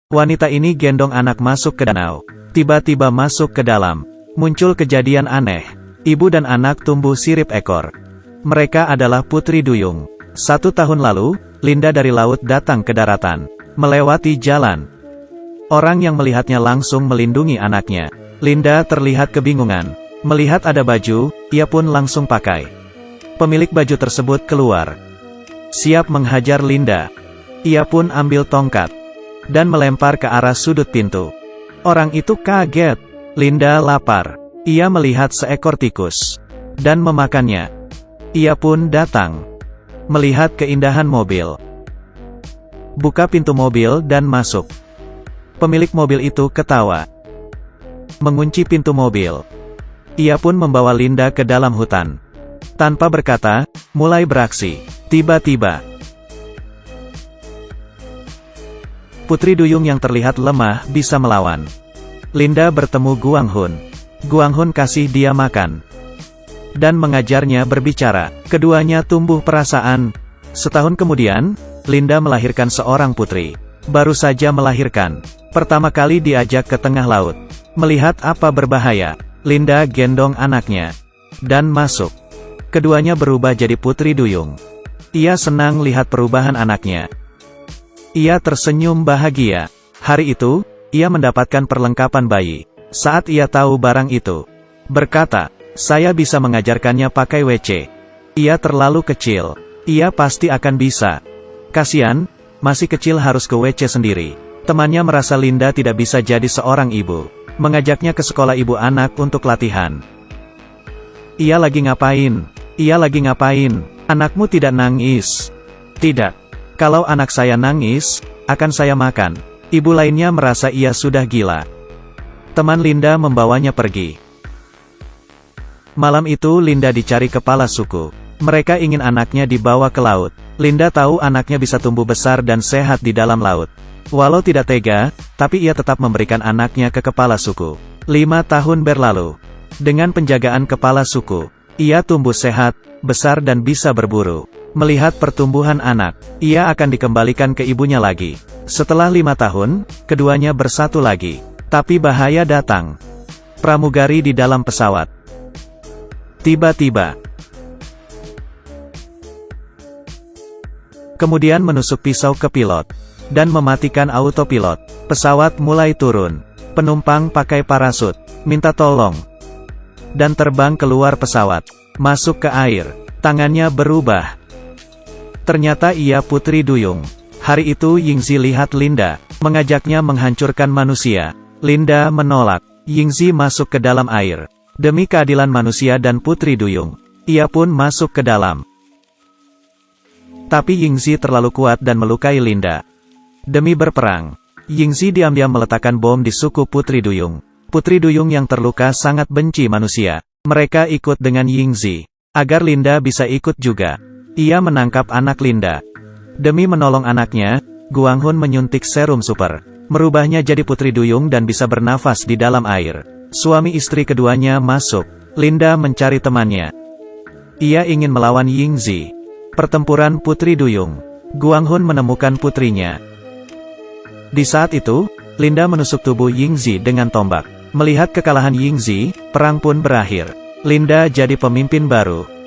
Wanita ini gendong anak masuk ke danau. Tiba-tiba masuk ke dalam. Muncul kejadian aneh. Ibu dan anak tumbuh sirip ekor. Mereka adalah Putri Duyung. 1 tahun lalu, Linda dari laut datang ke daratan. Melewati jalan. Orang yang melihatnya langsung melindungi anaknya. Linda terlihat kebingungan. Melihat ada baju, ia pun langsung pakai. Pemilik baju tersebut keluar. Siap menghajar Linda. Ia pun ambil tongkat. Dan melempar ke arah sudut pintu. Orang itu kaget. Linda lapar. Ia melihat seekor tikus. Dan memakannya. Ia pun datang. Melihat keindahan mobil. Buka pintu mobil dan masuk. Pemilik mobil itu ketawa. Mengunci pintu mobil. Ia pun membawa Linda ke dalam hutan. Tanpa berkata, mulai beraksi. Tiba-tiba, Putri Duyung yang terlihat lemah bisa melawan. Linda bertemu Guang Hun. Guang Hun kasih dia makan. Dan mengajarnya berbicara. Keduanya tumbuh perasaan. Setahun kemudian, Linda melahirkan seorang putri. Baru saja melahirkan. Pertama kali diajak ke tengah laut. Melihat apa berbahaya, Linda gendong anaknya. Dan masuk. Keduanya berubah jadi Putri Duyung. Ia senang lihat perubahan anaknya. Ia tersenyum bahagia. Hari itu, ia mendapatkan perlengkapan bayi. Saat ia tahu barang itu, berkata, saya bisa mengajarkannya pakai WC. Ia terlalu kecil. Ia pasti akan bisa. Kasian, masih kecil harus ke WC sendiri. Temannya merasa Linda tidak bisa jadi seorang ibu. Mengajaknya ke sekolah ibu anak untuk latihan. Ia lagi ngapain? Ia lagi ngapain? Anakmu tidak nangis. Tidak. Kalau anak saya nangis, akan saya makan. Ibu lainnya merasa ia sudah gila. Teman Linda membawanya pergi. Malam itu Linda dicari kepala suku. Mereka ingin anaknya dibawa ke laut. Linda tahu anaknya bisa tumbuh besar dan sehat di dalam laut. Walau tidak tega, tapi ia tetap memberikan anaknya ke kepala suku. 5 tahun berlalu. Dengan penjagaan kepala suku, ia tumbuh sehat, besar dan bisa berburu. Melihat pertumbuhan anak, ia akan dikembalikan ke ibunya lagi. Setelah 5 tahun, keduanya bersatu lagi. Tapi bahaya datang. Pramugari di dalam pesawat. Tiba-tiba, kemudian menusuk pisau ke pilot. Dan mematikan autopilot. Pesawat mulai turun. Penumpang pakai parasut. Minta tolong. Dan terbang keluar pesawat. Masuk ke air. Tangannya berubah. Ternyata ia Putri Duyung. Hari itu Yingzi lihat Linda. Mengajaknya menghancurkan manusia. Linda menolak. Yingzi masuk ke dalam air. Demi keadilan manusia dan Putri Duyung. Ia pun masuk ke dalam. Tapi Yingzi terlalu kuat dan melukai Linda. Demi berperang, Yingzi diam-diam meletakkan bom di suku Putri Duyung. Putri Duyung yang terluka sangat benci manusia. Mereka ikut dengan Yingzi. Agar Linda bisa ikut juga. Ia menangkap anak Linda. Demi menolong anaknya, Guang Hun menyuntik serum super. Merubahnya jadi Putri Duyung dan bisa bernafas di dalam air. Suami istri keduanya masuk. Linda mencari temannya. Ia ingin melawan Yingzi. Pertempuran Putri Duyung. Guang Hun menemukan putrinya. Di saat itu, Linda menusuk tubuh Yingzi dengan tombak. Melihat kekalahan Yingzi, perang pun berakhir. Linda jadi pemimpin baru.